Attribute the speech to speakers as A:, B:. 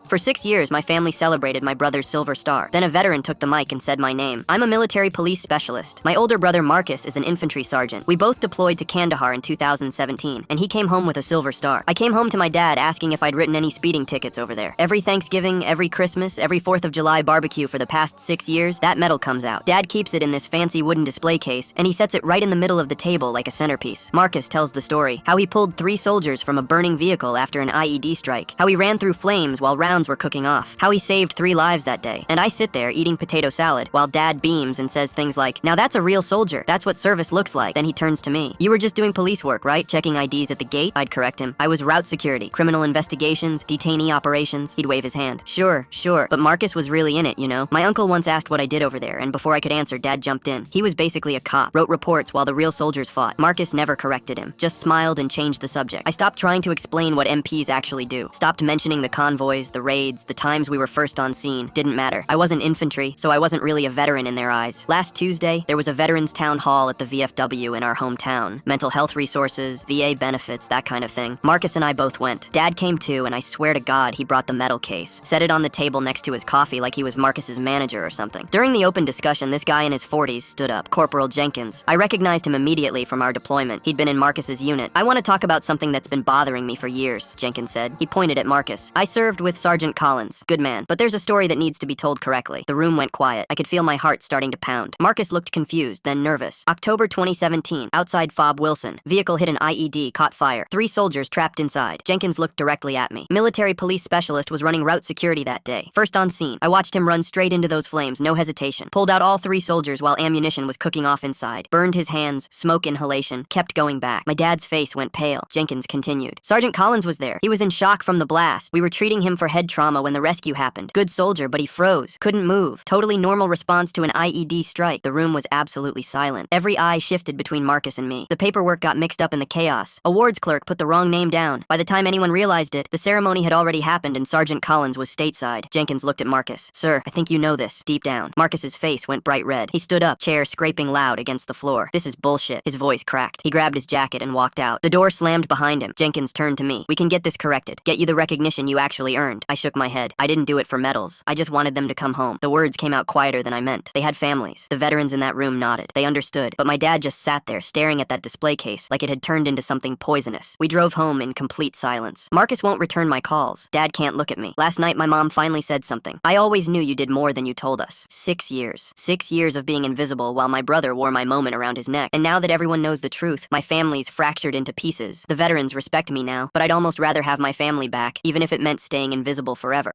A: For 6 years, my family celebrated my brother's Silver Star. Then a veteran took the mic and said my name. I'm a military police specialist. My older brother Marcus is an infantry sergeant. We both deployed to Kandahar in 2017, and he came home with a Silver Star. I came home to my dad asking if I'd written any speeding tickets over there. Every Thanksgiving, every Christmas, every 4th of July barbecue for the past 6 years, that medal comes out. Dad keeps it in this fancy wooden display case, and he sets it right in the middle of the table like a centerpiece. Marcus tells the story, how he pulled 3 soldiers from a burning vehicle after an IED strike, how he ran through flames while rounds were cooking off, how he saved 3 lives that day. And I sit there eating potato salad while Dad beams and says things like, now that's a real soldier. That's what service looks like. Then he turns to me. You were just doing police work, right? Checking IDs at the gate? I'd correct him. I was route security, criminal investigations, detainee operations. He'd wave his hand. Sure. But Marcus was really in it, you know? My uncle once asked what I did over there, and before I could answer, Dad jumped in. He was basically a cop, wrote reports while the real soldiers fought. Marcus never corrected him, just smiled and changed the subject. I stopped trying to explain what MPs actually do. Stopped mentioning the convoys, the raids, the times we were first on scene. Didn't matter. I wasn't infantry, so I wasn't really a veteran in their eyes. Last Tuesday, there was a veterans town hall at the VFW in our hometown. Mental health resources, VA benefits, that kind of thing. Marcus and I both went. Dad came too, and I swear to God, he brought the medal case. Set it on the table next to his coffee like he was Marcus's manager or something. During the open discussion, this guy in his 40s stood up, Corporal Jenkins. I recognized him immediately from our deployment. He'd been in Marcus's unit. I want to talk about something that's been bothering me for years, Jenkins said. He pointed at Marcus. I served with Sergeant Collins. Good man. But there's a story that needs to be told correctly. The room went quiet. I could feel my heart starting to pound. Marcus looked confused, then nervous. October 2017, outside Fob Wilson. Vehicle hit an IED, caught fire. 3 soldiers trapped inside. Jenkins looked directly at me. Military police specialist was running route security that day. First on scene. I watched him run straight into those flames, no hesitation. Pulled out all 3 soldiers while ammunition was cooking off inside. Burned his hands, smoke inhalation, kept going back. My dad's face went pale. Jenkins continued. Sergeant Collins was there. He was in shock from the blast. We were treating him for head trauma when the rescue happened. Good soldier, but he froze. Couldn't move. Totally normal response to an IED strike. The room was absolutely silent. Every eye shifted between Marcus and me. The paperwork got mixed up in the chaos. A wards clerk put the wrong name down. By the time anyone realized it, the ceremony had already happened and Sergeant Collins was stateside. Jenkins looked at Marcus. Sir, I think you know this. Deep down. Marcus's face went bright red. He stood up, chair scraping loud against the floor. This is bullshit. His voice cracked. He grabbed his jacket and walked out. The door slammed behind him. Jenkins turned to me. We can get this corrected. Get you the recognition you actually earned. I shook my head. I didn't do it for medals. I just wanted them to come home. The words came out quieter than I meant. They had families. The veterans in that room nodded. They understood. But my dad just sat there staring at that display case like it had turned into something poisonous. We drove home in complete silence. Marcus won't return my calls. Dad can't look at me. Last night, my mom finally said something. I always knew you did more than you told us. 6 years. 6 years of being invisible while my brother wore my moment around his neck. And now that everyone knows the truth, my family's fractured into pieces. The veterans respect me now, but I'd almost rather have my family back, even if it meant staying invisible forever.